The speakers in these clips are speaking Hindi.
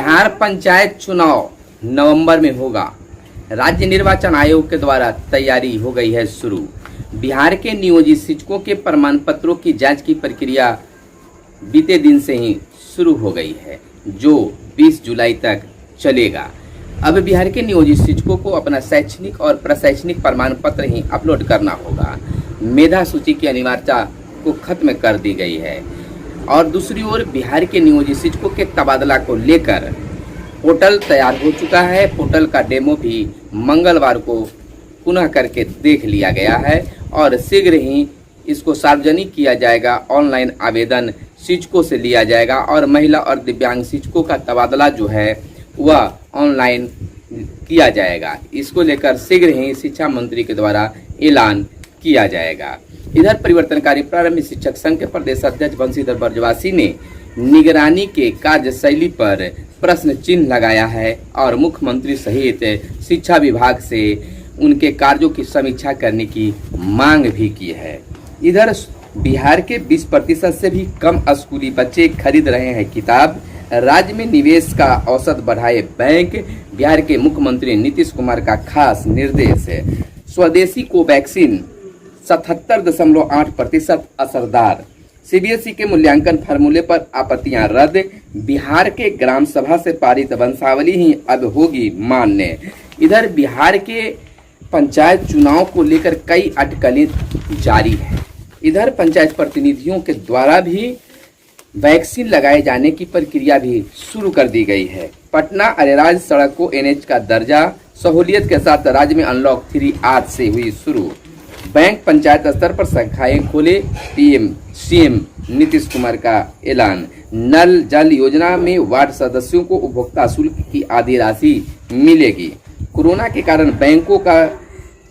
बिहार पंचायत चुनाव नवंबर में होगा। राज्य निर्वाचन आयोग के द्वारा तैयारी हो गई है शुरू। बिहार के नियोजित शिक्षकों के प्रमाण पत्रों की जांच की प्रक्रिया बीते दिन से ही शुरू हो गई है, जो 20 जुलाई तक चलेगा। अब बिहार के नियोजित शिक्षकों को अपना शैक्षणिक और प्रशैक्षणिक प्रमाण पत्र ही अपलोड करना होगा। मेधा सूची की अनिवार्यता को खत्म कर दी गई है। और दूसरी ओर बिहार के नियोजित शिक्षकों के तबादला को लेकर पोर्टल तैयार हो चुका है। पोर्टल का डेमो भी मंगलवार को पुनः करके देख लिया गया है और शीघ्र ही इसको सार्वजनिक किया जाएगा। ऑनलाइन आवेदन शिक्षकों से लिया जाएगा और महिला और दिव्यांग शिक्षकों का तबादला जो है वह ऑनलाइन किया जाएगा। इसको लेकर शीघ्र ही शिक्षा मंत्री के द्वारा ऐलान किया जाएगा। इधर परिवर्तनकारी प्रारंभिक शिक्षक संघ के प्रदेश अध्यक्ष बंशीधर बरजवासी ने निगरानी के कार्यशैली पर प्रश्न चिन्ह लगाया है और मुख्यमंत्री सहित शिक्षा विभाग से उनके कार्यों की समीक्षा करने की मांग भी की है। इधर बिहार के 20% से भी कम स्कूली बच्चे खरीद रहे हैं किताब। राज्य में निवेश का औसत बढ़ाए बैंक, बिहार के मुख्यमंत्री नीतीश कुमार का खास निर्देश है। स्वदेशी कोवैक्सीन 77.8% असरदार। सीबीएसई के मूल्यांकन फार्मूले पर आपत्तियां रद्द। बिहार के ग्राम सभा से पारित वंशावली ही अब होगी मान्य। इधर बिहार के पंचायत चुनाव को लेकर कई अटकलें जारी है। इधर पंचायत प्रतिनिधियों के द्वारा भी वैक्सीन लगाए जाने की प्रक्रिया भी शुरू कर दी गई है। पटना अरेराज सड़क को एनएच का दर्जा, सहूलियत के साथ राज्य में अनलॉक 3 आज से हुई शुरू। बैंक पंचायत स्तर पर शाखाएं खोले, पीएम सीएम नीतीश कुमार का ऐलान। नल जल योजना में वार्ड सदस्यों को उपभोक्ता शुल्क की आधी राशि मिलेगी। कोरोना के कारण बैंकों का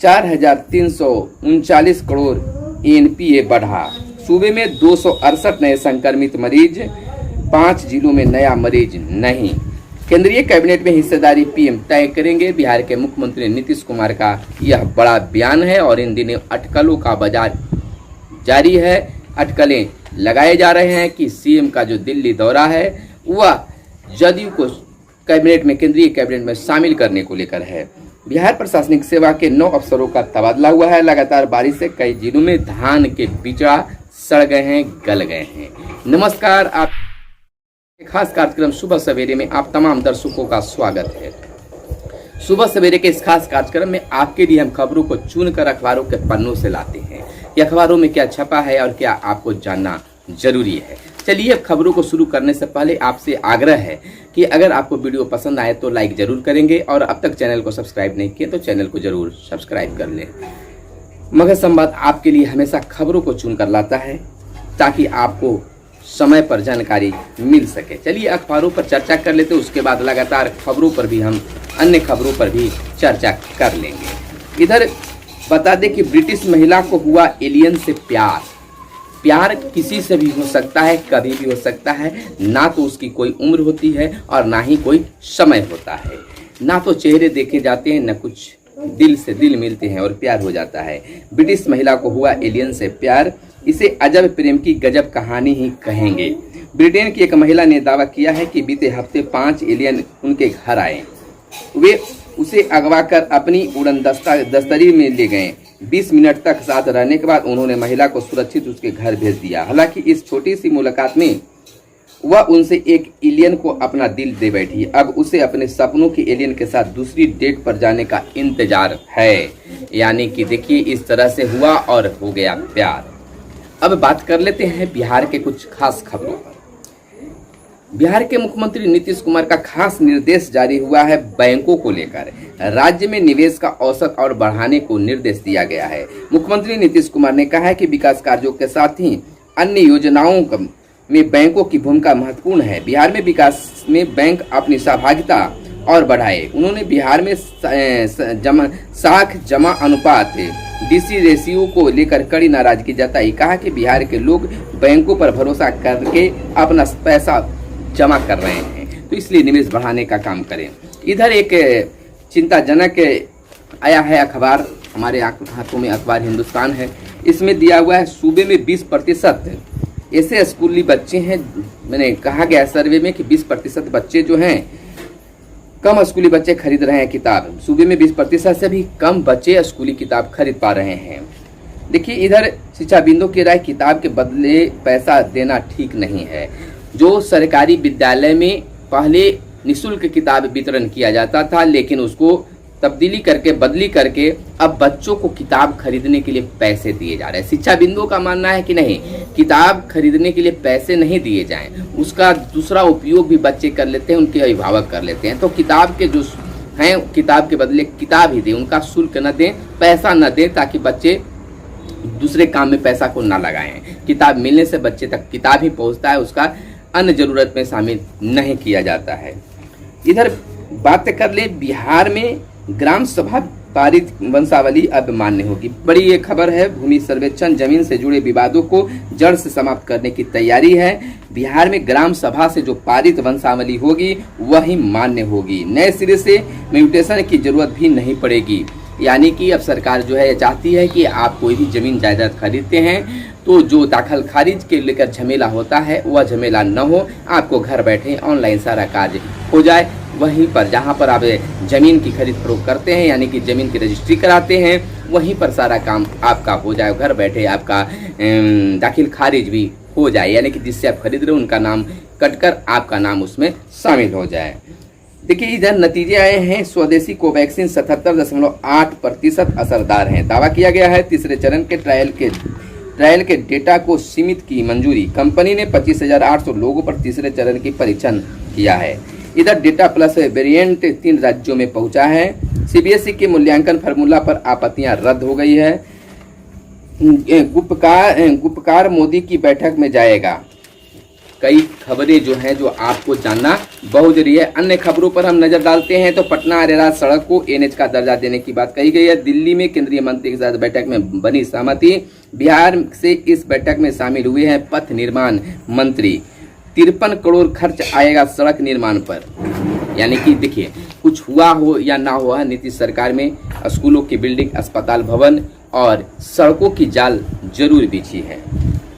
4,339 करोड़ एनपीए बढ़ा। सूबे में 268 नए संक्रमित मरीज, 5 जिलों में नया मरीज नहीं। केंद्रीय कैबिनेट में हिस्सेदारी पीएम तय करेंगे। बिहार के मुख्यमंत्री नीतीश कुमार का यह बड़ा बयान है और इन दिनों अटकलों का बाजार जारी है। अटकलें लगाए जा रहे हैं कि सीएम का जो दिल्ली दौरा है वह जदयू को कैबिनेट में, केंद्रीय कैबिनेट में शामिल करने को लेकर है। बिहार प्रशासनिक सेवा के 9 अफसरों का तबादला हुआ है। लगातार बारिश से कई जिलों में धान के बिचड़ा सड़ गए हैं, गल गए हैं। नमस्कार, आप खास कार्यक्रम सुबह सवेरे में आप तमाम दर्शकों का स्वागत है। सुबह सवेरे के इस खास कार्यक्रम में आपके लिए हम खबरों को चुनकर अखबारों के पन्नों से लाते हैं। ये अखबारों में क्या छपा है और क्या आपको जानना जरूरी है। चलिए, अब खबरों को शुरू करने से पहले आपसे आग्रह है कि अगर आपको वीडियो पसंद आए तो लाइक जरूर करेंगे और अब तक चैनल को सब्सक्राइब नहीं किए तो चैनल को जरूर सब्सक्राइब कर लें। मगध संवाद आपके लिए हमेशा खबरों को चुनकर लाता है ताकि आपको समय पर जानकारी मिल सके। चलिए अखबारों पर चर्चा कर लेते, उसके बाद लगातार खबरों पर भी हम अन्य खबरों पर भी चर्चा कर लेंगे। इधर बता दें कि ब्रिटिश महिला को हुआ एलियन से प्यार। प्यार किसी से भी हो सकता है, कभी भी हो सकता है। ना तो उसकी कोई उम्र होती है और ना ही कोई समय होता है। ना तो चेहरे देखे जाते हैं, न कुछ दिल से दिल मिलते हैं और प्यार हो जाता है। ब्रिटिश महिला को हुआ एलियन से प्यार, इसे अजब प्रेम की गजब कहानी ही कहेंगे। ब्रिटेन की एक महिला ने दावा किया है कि बीते हफ्ते 5 एलियन उनके घर आए। वे उसे अगवा कर अपनी उड़न दस्तरी में ले गए। 20 मिनट तक साथ रहने के बाद उन्होंने महिला को सुरक्षित उसके घर भेज दिया। हालांकि इस छोटी सी मुलाकात में वह उनसे एक एलियन को अपना दिल दे बैठी। अब उसे अपने सपनों के एलियन के साथ दूसरी डेट पर जाने का इंतजार है। यानी कि देखिए, इस तरह से हुआ और हो गया प्यार। अब बात कर लेते हैं बिहार के कुछ खास खबरों पर। बिहार के मुख्यमंत्री नीतीश कुमार का खास निर्देश जारी हुआ है बैंकों को लेकर। राज्य में निवेश का औसत और बढ़ाने को निर्देश दिया गया है। मुख्यमंत्री नीतीश कुमार ने कहा है कि विकास कार्यों के साथ ही अन्य योजनाओं में बैंकों की भूमिका महत्वपूर्ण है। बिहार में विकास में बैंक अपनी सहभागिता और बढ़ाए। उन्होंने बिहार में साख जमा अनुपात डीसी रेशियो को लेकर कड़ी नाराजगी जताई। कहा कि बिहार के लोग बैंकों पर भरोसा करके अपना पैसा जमा कर रहे हैं, तो इसलिए निवेश बढ़ाने का काम करें। इधर एक चिंताजनक आया है अखबार, हमारे हाथों में अखबार हिंदुस्तान है। इसमें दिया हुआ है सूबे में 20% ऐसे स्कूली बच्चे हैं। मैंने कहा गया सर्वे में कि 20% बच्चे जो हैं कम स्कूली बच्चे खरीद रहे हैं किताब। सूबे में 20% से भी कम बच्चे स्कूली किताब खरीद पा रहे हैं। देखिए, इधर शिक्षाविदों की राय, किताब के बदले पैसा देना ठीक नहीं है। जो सरकारी विद्यालय में पहले निःशुल्क किताब वितरण किया जाता था, लेकिन उसको बदली करके अब बच्चों को किताब खरीदने के लिए पैसे दिए जा रहे हैं। शिक्षाविदों का मानना है कि नहीं, किताब खरीदने के लिए पैसे नहीं दिए जाएं, उसका दूसरा उपयोग भी बच्चे कर लेते हैं, उनके अभिभावक कर लेते हैं। तो किताब के जो हैं, किताब के बदले किताब ही दें, उनका शुल्क न दें, पैसा न दें, ताकि बच्चे दूसरे काम में पैसा को ना लगाएं। किताब मिलने से बच्चे तक किताब ही पहुंचता है, उसका अन्य जरूरत में शामिल नहीं किया जाता है। इधर बात कर ले, बिहार में ग्राम सभा पारित वंशावली अब मान्य होगी। बड़ी ये खबर है। भूमि सर्वेक्षण, जमीन से जुड़े विवादों को जड़ से समाप्त करने की तैयारी है। बिहार में ग्राम सभा से जो पारित वंशावली होगी वही मान्य होगी। नए सिरे से म्यूटेशन की जरूरत भी नहीं पड़ेगी। यानी कि अब सरकार जो है चाहती है कि आप कोई भी जमीन जायदाद खरीदते हैं तो जो दाखिल खारिज के लेकर झमेला होता है वह झमेला न हो, आपको घर बैठे ऑनलाइन सारा कार्य हो जाए। वहीं पर जहां पर आप जमीन की खरीद फरोख्त करते हैं, यानी कि जमीन की रजिस्ट्री कराते हैं, वहीं पर सारा काम आपका हो जाए। घर बैठे आपका दाखिल खारिज भी हो जाए, यानी कि जिससे आप खरीद रहे हो उनका नाम कटकर आपका नाम उसमें शामिल हो जाए। देखिए, इधर नतीजे आए हैं। स्वदेशी कोवैक्सीन 77.8% असरदार है। दावा किया गया है तीसरे चरण के ट्रायल के डेटा को सीमित की मंजूरी। कंपनी ने 25,800 लोगों पर तीसरे चरण की परीक्षण किया है। इधर डेटा प्लस वेरिएंट 3 राज्यों में पहुंचा है। सीबीएसई के मूल्यांकन फार्मूला पर आपत्तियां रद्द हो गई है। गुप्तकार मोदी की बैठक में जाएगा। कई खबरें जो हैं जो आपको जानना बहुत जरूरी है। अन्य खबरों पर हम नजर डालते हैं तो पटना अरेराज सड़क को एनएच का दर्जा देने की बात कही गई है। दिल्ली में केंद्रीय मंत्री के साथ बैठक में बनी सहमति। बिहार से इस बैठक में शामिल हुए हैं पथ निर्माण मंत्री। 53 करोड़ खर्च आएगा सड़क निर्माण पर। यानी कि देखिए, कुछ हुआ हो या ना हुआ, नीतीश सरकार में स्कूलों की बिल्डिंग, अस्पताल भवन और सड़कों की जाल जरूर बिछी है।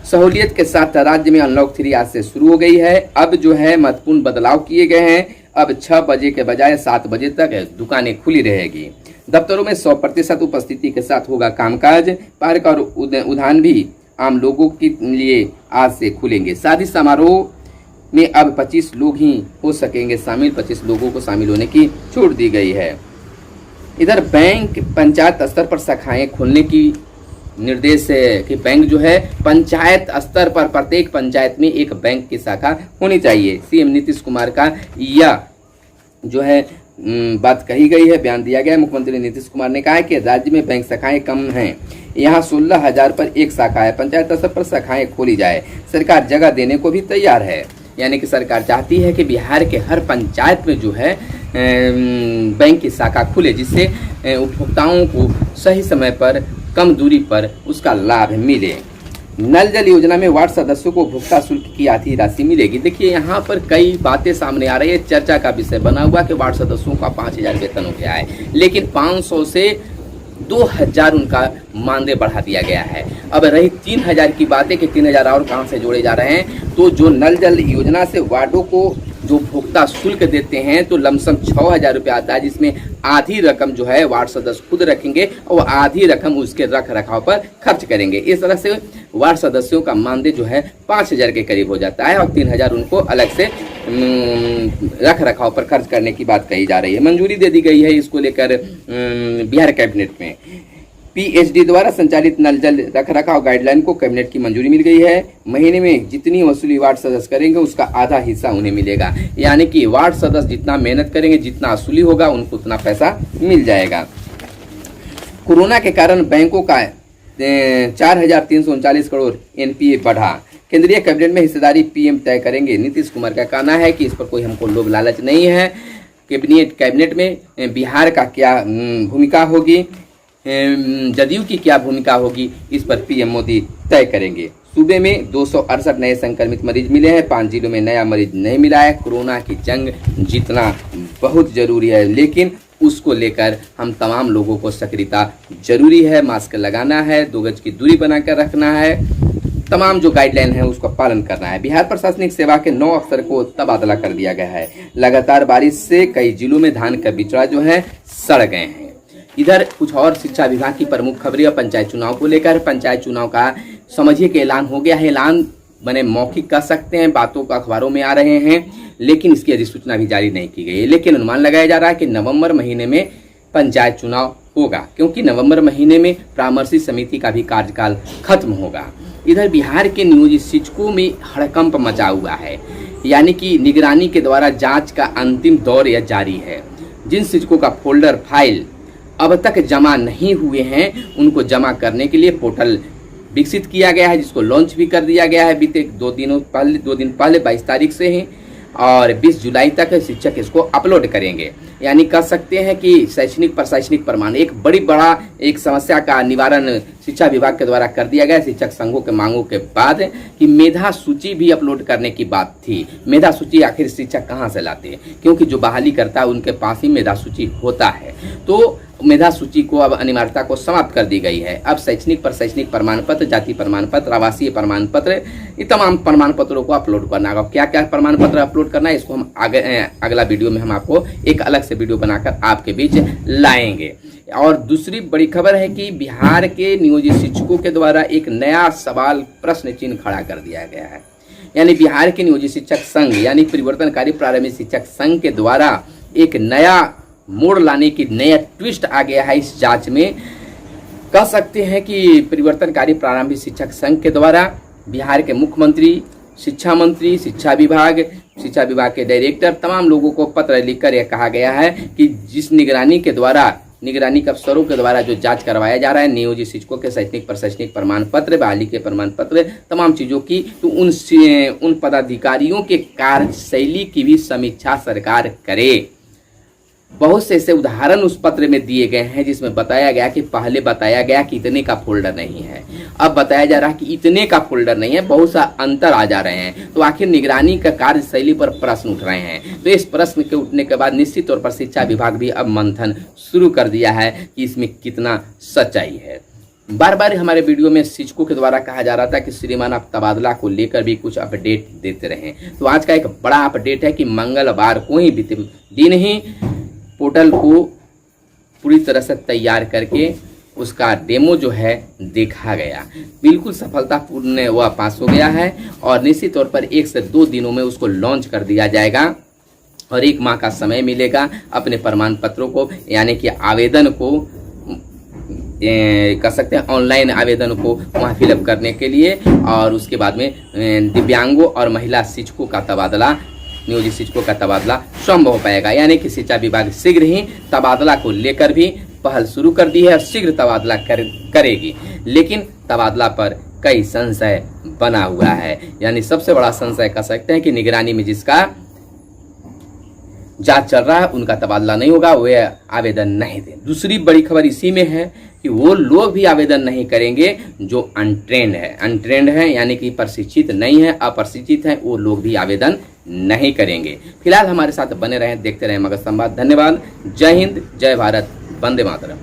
सहूलियत के साथ राज्य में अनलॉक 3 आज से शुरू हो गई है। अब जो है महत्वपूर्ण बदलाव किए गए हैं। अब 6 बजे के बजाय 7 बजे तक दुकानें खुली रहेगी। दफ्तरों में 100% उपस्थिति के साथ होगा कामकाज। पार्क और उद्यान भी आम लोगों के लिए आज से खुलेंगे। शादी समारोह में अब 25 लोग ही हो सकेंगे शामिल। 25 लोगों को शामिल होने की छूट दी गई है। इधर बैंक पंचायत स्तर पर शाखाएं खोलने की निर्देश है कि बैंक जो है पंचायत स्तर पर प्रत्येक पंचायत में एक बैंक की शाखा होनी चाहिए। सीएम नीतीश कुमार का यह जो है बात कही गई है, बयान दिया गया है। मुख्यमंत्री नीतीश कुमार ने कहा है कि राज्य में बैंक शाखाएं कम हैं, यहाँ 16,000 पर एक शाखा है। पंचायत स्तर पर शाखाएं खोली जाए। सरकार जगह देने को भी तैयार है। यानी कि सरकार चाहती है कि बिहार के हर पंचायत में जो है बैंक की शाखा खुले, जिससे उपभोक्ताओं को सही समय पर कम दूरी पर उसका लाभ मिले। नल जल योजना में वार्ड सदस्यों को उपभोक्ता शुल्क की आधी राशि मिलेगी। देखिए, यहाँ पर कई बातें सामने आ रही है। चर्चा का विषय बना हुआ कि वार्ड सदस्यों का 5,000 वेतन हो गया है, लेकिन 500 से 2,000 उनका मानदेय बढ़ा दिया गया है। अब रही 3,000 की बातें कि 3,000 और कहाँ से जोड़े जा रहे हैं। तो जो नल जल योजना से वार्डों को जो उपभोक्ता शुल्क देते हैं तो लमसम 6,000 रुपये आता है, जिसमें आधी रकम जो है वार्ड सदस्य खुद रखेंगे और आधी रकम उसके रख रखाव पर खर्च करेंगे। इस तरह से वार्ड सदस्यों का मानदेय जो है 5,000 के करीब हो जाता है और 3,000 उनको अलग से रख रखाव पर खर्च करने की बात कही जा रही है। मंजूरी दे दी गई है इसको लेकर बिहार कैबिनेट में। पीएचडी द्वारा संचालित नल जल रख रखाव गाइडलाइन को कैबिनेट की मंजूरी मिल गई है। महीने में जितनी वसूली वार्ड सदस्य करेंगे उसका आधा हिस्सा उन्हें मिलेगा। यानी कि वार्ड सदस्य जितना मेहनत करेंगे, जितना वसूली होगा, उनको उतना पैसा मिल जाएगा। कोरोना के कारण बैंकों का 4,339 करोड़ एनपीए बढ़ा। केंद्रीय कैबिनेट में हिस्सेदारी पीएम तय करेंगे। नीतीश कुमार का कहना है कि इस पर कोई हमको लोभ लालच नहीं है। कैबिनेट में बिहार का क्या भूमिका होगी, जदयू की क्या भूमिका होगी, इस पर पीएम मोदी तय करेंगे। सूबे में 268 नए संक्रमित मरीज मिले हैं। 5 जिलों में नया मरीज नहीं मिला है। कोरोना की जंग जीतना बहुत जरूरी है, लेकिन उसको लेकर हम तमाम लोगों को सक्रियता जरूरी है। मास्क लगाना है, 2 गज की दूरी बनाकर रखना है तमाम जो गाइडलाइन है उसका पालन करना है। बिहार प्रशासनिक सेवा के 9 अफसर को तबादला कर दिया गया है। लगातार बारिश से कई जिलों में धान का बिचड़ा जो है सड़ गए हैं। इधर कुछ और शिक्षा विभाग की प्रमुख खबरें और पंचायत चुनाव को लेकर। पंचायत चुनाव का समझिए कि ऐलान हो गया है। ऐलान मैंने मौखिक कह सकते हैं, बातों का अखबारों में आ रहे हैं, लेकिन इसकी अधिसूचना भी जारी नहीं की गई है। लेकिन अनुमान लगाया जा रहा है कि नवंबर महीने में पंचायत चुनाव होगा, क्योंकि नवंबर महीने में परामर्शी समिति का भी कार्यकाल खत्म होगा। इधर बिहार के नियोजित शिक्षकों में हड़कंप मचा हुआ है, यानी कि निगरानी के द्वारा जांच का अंतिम दौर यह जारी है। जिन शिक्षकों का फोल्डर फाइल अब तक जमा नहीं हुए हैं, उनको जमा करने के लिए पोर्टल विकसित किया गया है, जिसको लॉन्च भी कर दिया गया है बीते 2 दिन पहले 22 तारीख से ही, और 20 जुलाई तक शिक्षक इसको अपलोड करेंगे। यानी कह सकते हैं कि शैक्षणिक प्रशासनिक प्रमाण एक बड़ा समस्या का निवारण शिक्षा विभाग के द्वारा कर दिया गया। शिक्षक संघों के मांगों के बाद कि मेधा सूची भी अपलोड करने की बात थी। मेधा सूची आखिर शिक्षक कहाँ से लाते हैं, क्योंकि जो बहाली करता है उनके पास ही मेधा सूची होता है। तो मेधा सूची को अब अनिवार्यता को समाप्त कर दी गई है। अब शैक्षणिक प्रशैक्षणिक प्रमाण पत्र, जाति प्रमाण पत्र, आवासीय प्रमाण पत्र, ये तमाम प्रमाण पत्रों को अपलोड करना होगा। क्या क्या प्रमाण पत्र अपलोड करना है, इसको हम अगला वीडियो में हम आपको एक अलग से वीडियो बनाकर आपके बीच लाएंगे। और दूसरी बड़ी खबर है कि बिहार के नियोजित शिक्षकों के द्वारा एक नया सवाल प्रश्न चिन्ह खड़ा कर दिया गया है। यानी बिहार के नियोजित शिक्षक संघ यानी परिवर्तनकारी प्रारंभिक शिक्षक संघ के द्वारा एक नया मोड़ लाने की नया ट्विस्ट आ गया है इस जांच में। कह सकते हैं कि परिवर्तनकारी प्रारंभिक शिक्षक संघ के द्वारा बिहार के मुख्यमंत्री, शिक्षा मंत्री, शिक्षा विभाग के डायरेक्टर, तमाम लोगों को पत्र लिखकर यह कहा गया है कि जिस निगरानी के अफसरों के द्वारा जो जांच करवाया जा रहा है नियोजित शिक्षकों के शैक्षणिक प्रशैक्षणिक प्रमाण पत्र, बहाली के प्रमाण पत्र, तमाम चीज़ों की, तो उन पदाधिकारियों के कार्यशैली की भी समीक्षा सरकार करे। बहुत से ऐसे उदाहरण उस पत्र में दिए गए हैं जिसमें बताया गया कि पहले बताया गया कि इतने का फोल्डर नहीं है, अब बताया जा रहा है कि इतने का फोल्डर नहीं है, बहुत सा अंतर आ जा रहे हैं। तो आखिर निगरानी का कार्यशैली पर प्रश्न उठ रहे हैं। तो इस प्रश्न के उठने के बाद निश्चित तौर पर शिक्षा विभाग भी अब मंथन शुरू कर दिया है कि इसमें कितना सच्चाई है। बार बार हमारे वीडियो में शिक्षकों के द्वारा कहा जा रहा था कि श्रीमान आप तबादला को लेकर भी कुछ अपडेट देते रहें। तो आज का एक बड़ा अपडेट है कि मंगलवार को ही बीते दिन ही पोर्टल को पूरी तरह से तैयार करके उसका डेमो जो है देखा गया। बिल्कुल सफलतापूर्ण वह पास हो गया है और निश्चित तौर पर 1 से 2 दिनों में उसको लॉन्च कर दिया जाएगा और 1 माह का समय मिलेगा अपने प्रमाण पत्रों को, यानी कि आवेदन को कर सकते हैं ऑनलाइन आवेदन को वहाँ फिलअप करने के लिए। और उसके बाद में दिव्यांगों और महिला शिक्षकों का तबादला, नियोजित शिक्षकों का तबादला संभव हो पाएगा। यानी कि शिक्षा विभाग शीघ्र ही तबादला को लेकर भी पहल शुरू कर दी है और शीघ्र तबादला करेगी। लेकिन तबादला पर कई संशय बना हुआ है। यानी सबसे बड़ा संशय कह सकते हैं कि निगरानी में जिसका जांच चल रहा है उनका तबादला नहीं होगा, वे आवेदन नहीं दें। दूसरी बड़ी खबर इसी में है कि वो लोग भी आवेदन नहीं करेंगे जो अनट्रेंड है यानी कि प्रशिक्षित नहीं है, अप्रशिक्षित हैं, वो लोग भी आवेदन नहीं करेंगे। फिलहाल हमारे साथ बने रहें, देखते रहें मगध संवाद। धन्यवाद। जय हिंद, जय भारत, वंदे मातरम।